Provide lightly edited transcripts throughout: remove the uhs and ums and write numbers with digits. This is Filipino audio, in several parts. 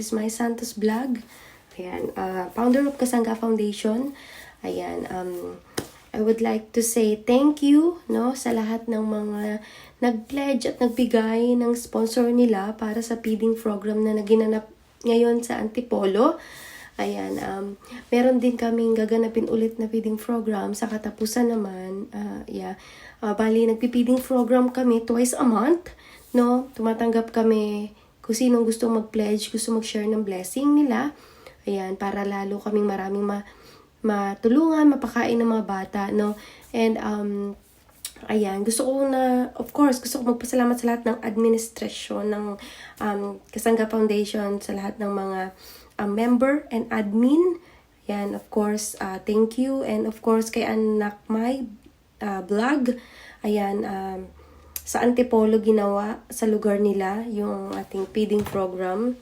is my Santos Vlog. Ayan, founder of Kasangga Foundation. Ayan, I would like to say thank you, no, sa lahat ng mga nag-pledge at nagbigay ng sponsor nila para sa feeding program na naginanap ngayon sa Antipolo. Ayan, meron din kaming gaganapin ulit na feeding program sa katapusan naman. Bali, nagpi-feeding program kami twice a month, no? Tumatanggap kami kung sinong gusto mag-pledge, gusto mag-share ng blessing nila. Ayan, para lalo kaming maraming matulungan, mapakain ng mga bata, no? And, ayan, gusto ko magpasalamat sa lahat ng administrasyon ng Kasangga Foundation, sa lahat ng mga member and admin. Ayan, of course, thank you. And of course, kay Anak May Vlog. Ayan, sa Antipolo ginawa sa lugar nila yung ating feeding program.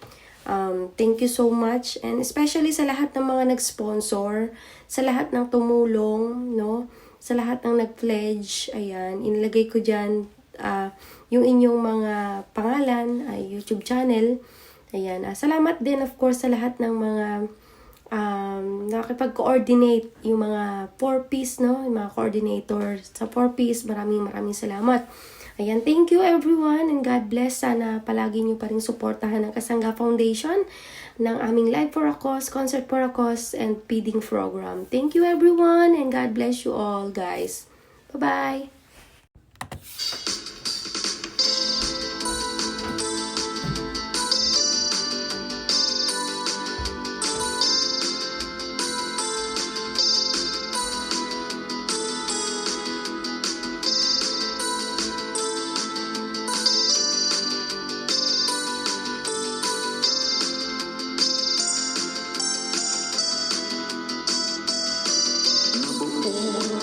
Thank you so much, and especially sa lahat ng mga nag-sponsor, sa lahat ng tumulong, no, sa lahat ng nag-pledge. Ayan, inilagay ko dyan yung inyong mga pangalan, YouTube channel. Ayan, salamat din of course sa lahat ng mga nakakipag-coordinate, yung mga 4Ps, no, yung mga coordinator sa 4Ps. Maraming salamat. Ayan, thank you everyone, and God bless. Sana palagi nyo pa rin suportahan ng Kasangga Foundation, ng aming Live for a Cause, Concert for a Cause, and feeding program. Thank you everyone, and God bless you all, guys. Bye-bye!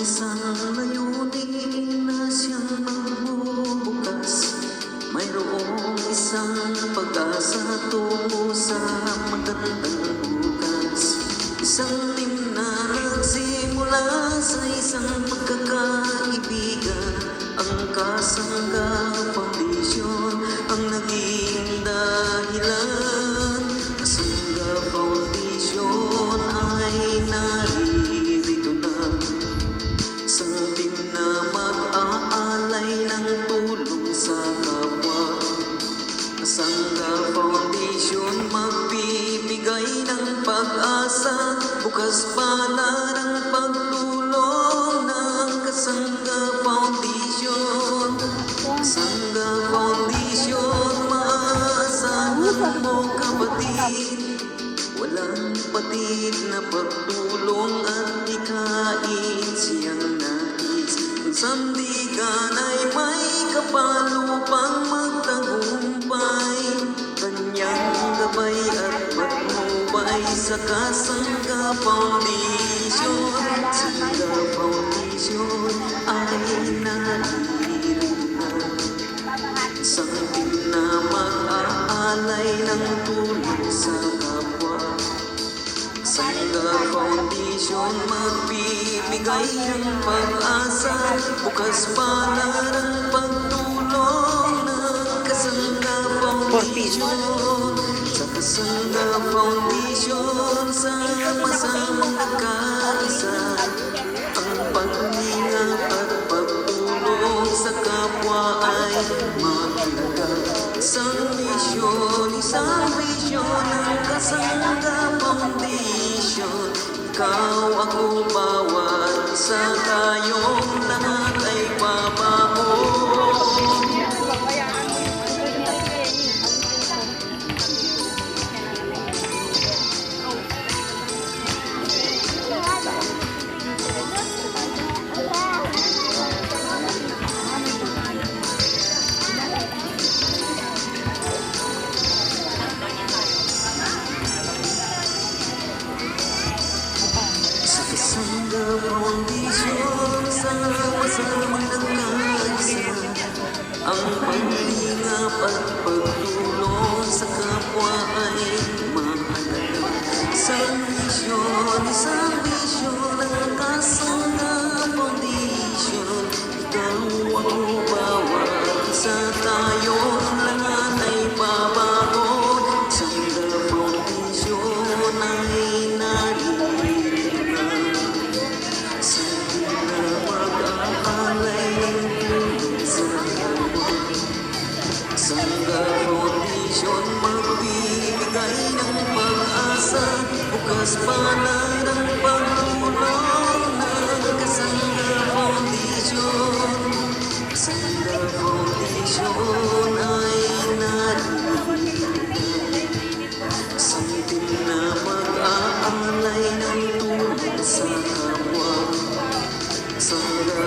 Isang layunin na siyang magbubukas. Mayroong isang pag-asa tungo sa magandang bukas. Isang team na nagsimula sa isang pagkakaibigan. Ang Kasangga Foundation ang naging dahilan. Kasangga Foundation ay naririto na sa atin na mag-aalay ng tulong sa kapwa. Kasangga Foundation magbibigay ng pag-asa, bukas pala ng pagtulong ng Kasangga Foundation. Kasangga Foundation, maasahan mo kapatid, walang patid na pagtulong at ikain siyang nais. Ang sandigan ay may kapalupang magtagumpay. Kanyang gabay at patnubay sa Kasangga Foundation. Kasangga Foundation ay naririnig na. Isang team na mag-aalay ng tulong sa kapwa. Kasangga Foundation magbibigay ng pag-asa, bukas pala ng pagtulong ng Kasangga Foundation. Sa Kasangga Foundation, sama-samang nagkaisa. Ang paglingap at pagtulong sa kapwa ay mahalaga. Isang misyon ng Kasangga Foundation. Ikaw, ako, bawat isa, tayong lahat ay babago. Kasangga Foundation, sama-samang nagkaisa. Ang paglingap at pagtulong sa kapwa ay mahalaga. Isang misyon ng Kasangga Foundation. Ikaw, ako, bawat isa, tayong lahat ay babago. Kasangga Foundation. Foundation ay naririnig Santin na mag-aalay ng tulong sa kapwa Sa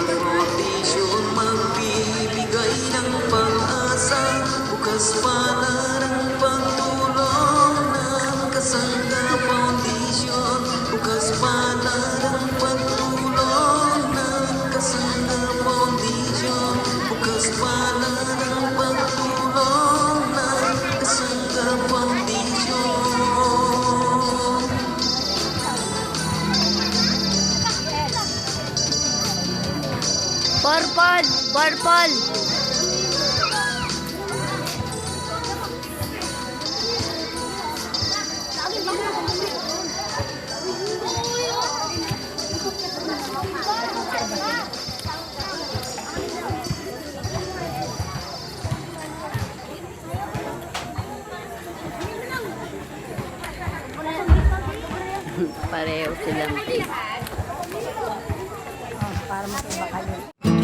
Foundation magbibigay ng pag-asa Bukas pala ng pagtulong ng Kasangga Foundation Bukas pala ng pagtulong ng Kasangga Foundation Bukas pala ng pagtulong ng Kasangga Foundation Purple! Purple! Pareho silang. Para makiba kayo.